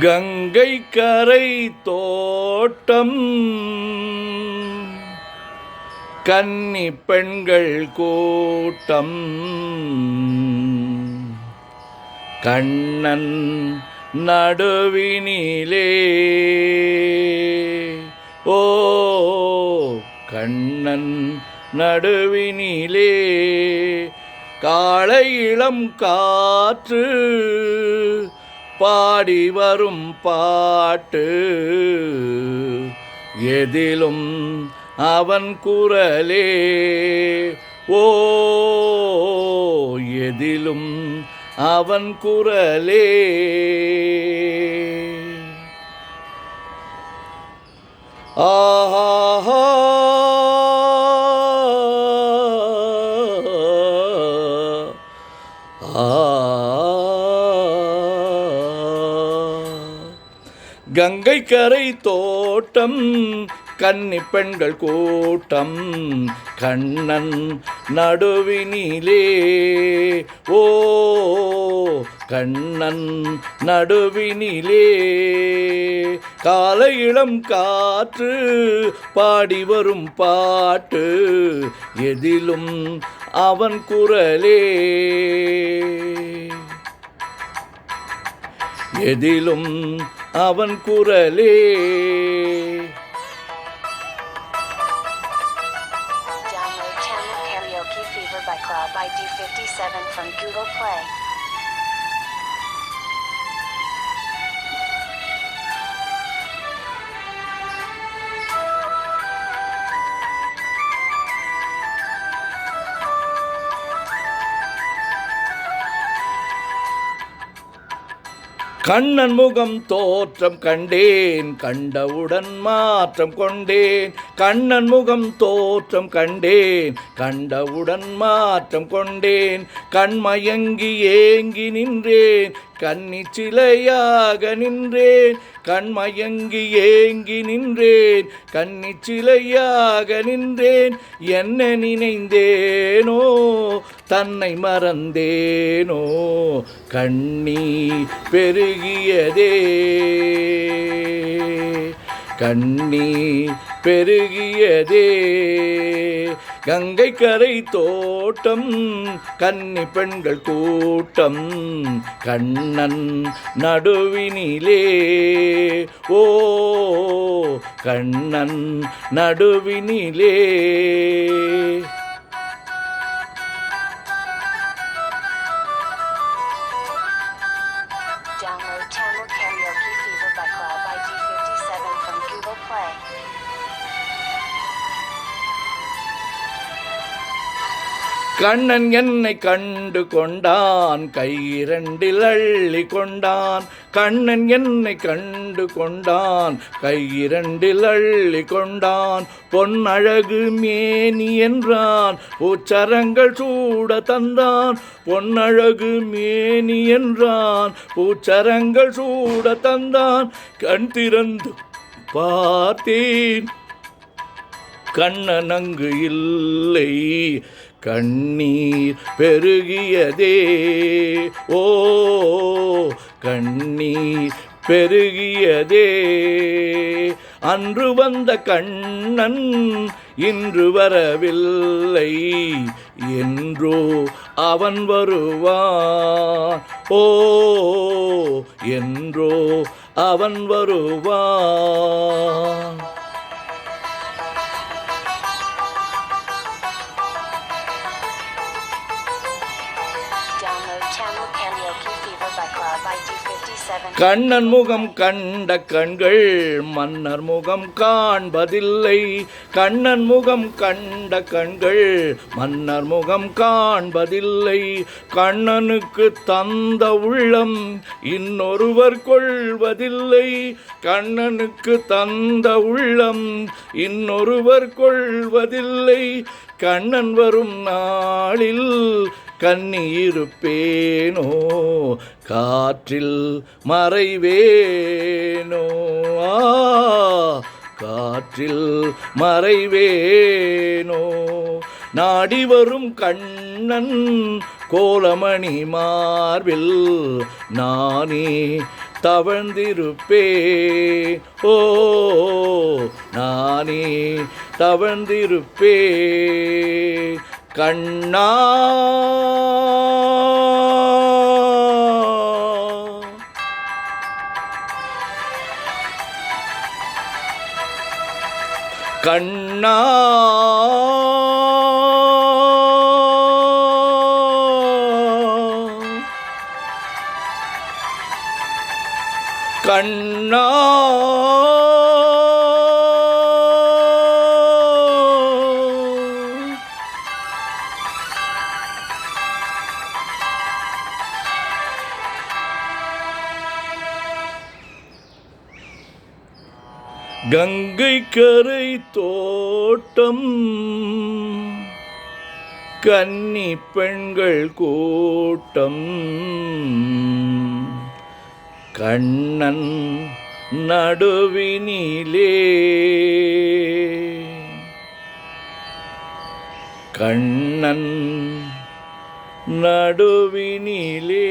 கங்கை கரை தோட்டம் கன்னி பெண்கள் கூட்டம் கண்ணன் நடுவினிலே ஓ கண்ணன் நடுவினிலே காலை இளம் காற்று பாடி வரும் பாட்டு எதிலும் அவன் குரலே ஓ எதிலும் அவன் குரலே ஆஹா கங்கை கரை தோட்டம் கன்னி பெண்கள் கூட்டம் கண்ணன் நடுவினிலே ஓ கண்ணன் நடுவினிலே காலை இளம் காற்று பாடி வரும் பாட்டு எதிலும் அவன் குரலே எதிலும் அவன் குரலே. Download Channel Karaoke Fever by Club ID57 from Google Play. Kannan முகம் தோற்றம் கண்டேன் கண்டவுடன் மாற்றம் கொண்டேன் கண்ணன் முகம் தோற்றம் கண்டேன் கண்டவுடன் மாற்றம் கொண்டேன் கண்மயங்கி ஏங்கி நின்றேன் கன்னி சிலையாக நின்றேன் கண்மயங்கி ஏங்கி நின்றேன் கன்னி சிலையாக நின்றேன் என்ன நினைந்தேனோ தன்னை மறந்தேனோ கண்ணீர் பெருகியதே கண்ணீர் பெருகியதே கங்கை கரை தோட்டம் கன்னி பெண்கள் கூட்டம் கண்ணன் நடுவினிலே ஓ Kannan நடுவினிலே. Download Channel Karaoke Fever by Club ID57 from Google Play. Kannan என்னை கண்டு கொண்டான் கையிரண்டில் அள்ளி கொண்டான் கண்ணன் என்னை கண்டு கொண்டான் கையிரண்டில் அள்ளி கொண்டான் பொன்னழகு மேனி என்றான் பூச்சரங்கள் சூட தந்தான் பொன்னழகு மேனி என்றான் பூச்சரங்கள் சூட தந்தான் கண் திறந்து பார்த்தேன் கண்ணன் அங்கு இல்லை கண்ணீர் பெருகியதே ஓ கண்ணீர் பெருகியதே அன்று வந்த கண்ணன் இன்று வரவில்லை என்றோ அவன் வருவான் ஓ என்றோ அவன் வருவான். Download Channel Karaoke Fever by Club ID57. Kannan முகம் கண்ட கண்கள் மன்னர் முகம் காண்பதில்லை கண்ணன் முகம் கண்ட கண்கள் மன்னர் முகம் காண்பதில்லை கண்ணனுக்கு தந்த உள்ளம் இன்னொருவர் கொள்வதில்லை கண்ணனுக்கு தந்த உள்ளம் இன்னொருவர் கொள்வதில்லை கண்ணன் வரும் நாளில் கண்ணீருப்பேனோ காற்றில் மறைவேனோ காற்றில் மறைவேனோ நாடி வரும் கண்ணன் கோலமணி மார்பில் நானே தவழ்ந்திருப்பே ஓ நானே தவழ்ந்திருப்பே கண்ணா கண்ணா கண்ணா கங்கை கரை தோட்டம் கன்னி பெண்கள் கூட்டம் கண்ணன் நடுவினிலே கண்ணன் நடுவினிலே